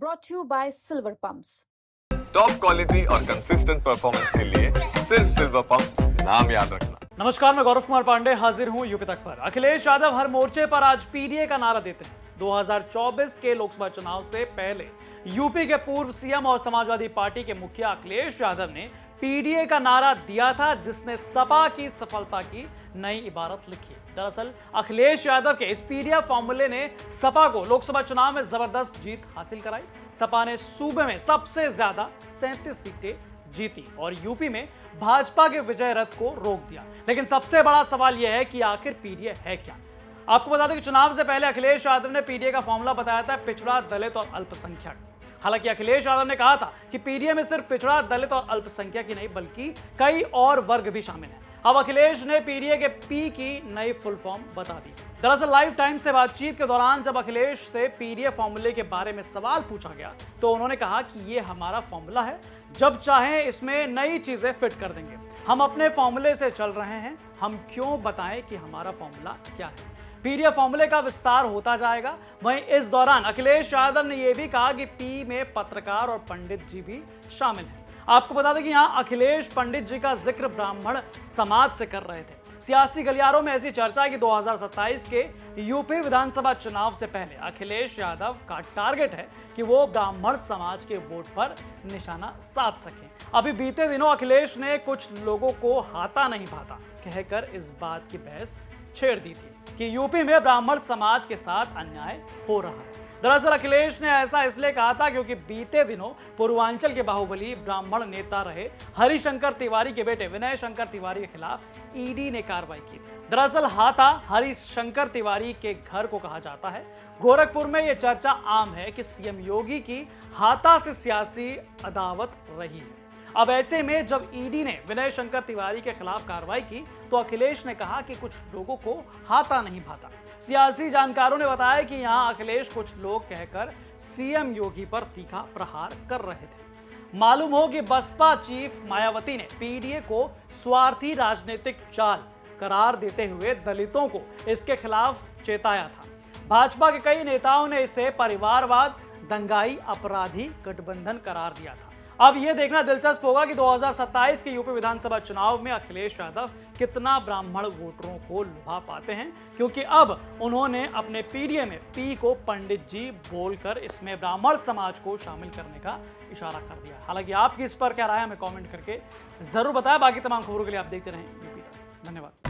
brought to you by Silver Pumps. Top quality और consistent performance के लिए सिर्फ सिल्वर पंप्स नाम याद रखना। नमस्कार, मैं गौरव कुमार पांडे हाजिर हूं यूपी तक पर। अखिलेश यादव हर मोर्चे पर आज पीडीए का नारा देते हैं। 2024 के लोकसभा चुनाव से पहले यूपी के पूर्व सीएम और समाजवादी पार्टी के मुखिया अखिलेश यादव ने पीडीए का नारा दिया था, जिसने सपा की सफलता की नई इबारत लिखी। दरअसल अखिलेश यादव के इस पीडीए फॉर्मूले ने सपा को लोकसभा चुनाव में जबरदस्त जीत हासिल कराई। सपा ने सूबे में सबसे ज्यादा 37 सीटें जीती और यूपी में भाजपा के विजय रथ को रोक दिया। लेकिन सबसे बड़ा सवाल यह है कि आखिर पीडीए है क्या। आपको बता दें कि चुनाव से पहले अखिलेश यादव ने पीडीए का फॉर्मूला बताया था पिछड़ा, दलित और अल्पसंख्यक। हालांकि अखिलेश यादव ने कहा था कि पीडीए में सिर्फ पिछड़ा, दलित और अल्पसंख्यक ही नहीं बल्कि कई और वर्ग भी शामिल हैं। अब अखिलेश ने पीडीए के पी की नई फुल फॉर्म बता दी। दरअसल लाइव टाइम से बातचीत के दौरान जब अखिलेश से पीडीए फॉर्मूले के बारे में सवाल पूछा गया तो उन्होंने कहा कि ये हमारा फॉर्मूला है, जब चाहें इसमें नई चीजें फिट कर देंगे। हम अपने फॉर्मूले से चल रहे हैं, हम क्यों बताएं कि हमारा फॉर्मूला क्या है। पीडीए फॉर्मूले का विस्तार होता जाएगा। वहीं इस दौरान अखिलेश यादव ने यह भी कहा कि पी में पत्रकार और पंडित जी भी शामिल हैं। आपको बता दें कि यहाँ अखिलेश पंडित जी का जिक्र ब्राह्मण समाज से कर रहे थे। सियासी गलियारों में ऐसी चर्चा है कि 2027 के यूपी विधानसभा चुनाव से पहले अखिलेश यादव का टारगेट है कि वो ब्राह्मण समाज के वोट पर निशाना साध सकें। अभी बीते दिनों अखिलेश ने कुछ लोगों को हाथा नहीं भाता कहकर इस बात की बहस छेड़ दी थी कि यूपी में ब्राह्मण समाज के साथ अन्याय हो रहा है। दरअसल अखिलेश ने ऐसा इसलिए कहा था क्योंकि बीते दिनों पूर्वांचल के बाहुबली ब्राह्मण नेता रहे हरिशंकर तिवारी के बेटे विनय शंकर तिवारी के खिलाफ ईडी ने कार्रवाई की थी। दरअसल हाथा हरिशंकर तिवारी के घर को कहा जाता है। गोरखपुर में यह चर्चा आम है कि सीएम योगी की हाथा से सियासी अदावत रही है। अब ऐसे में जब ईडी ने विनय शंकर तिवारी के खिलाफ कार्रवाई की तो अखिलेश ने कहा कि कुछ लोगों को हाथा नहीं भाता। सियासी जानकारों ने बताया कि यहां अखिलेश कुछ लोग कहकर सीएम योगी पर तीखा प्रहार कर रहे थे। मालूम हो कि बसपा चीफ मायावती ने पीडीए को स्वार्थी राजनीतिक चाल करार देते हुए दलितों को इसके खिलाफ चेताया था। भाजपा के कई नेताओं ने इसे परिवारवाद, दंगाई, अपराधी गठबंधन करार दिया था। अब यह देखना दिलचस्प होगा कि 2027 के यूपी विधानसभा चुनाव में अखिलेश यादव कितना ब्राह्मण वोटरों को लुभा पाते हैं, क्योंकि अब उन्होंने अपने पीडीए में पी को पंडित जी बोलकर इसमें ब्राह्मण समाज को शामिल करने का इशारा कर दिया। हालांकि आपकी इस पर क्या राय है हमें कमेंट करके जरूर बताएं। बाकी तमाम खबरों के लिए आप देखते रहें यूपी तक। धन्यवाद।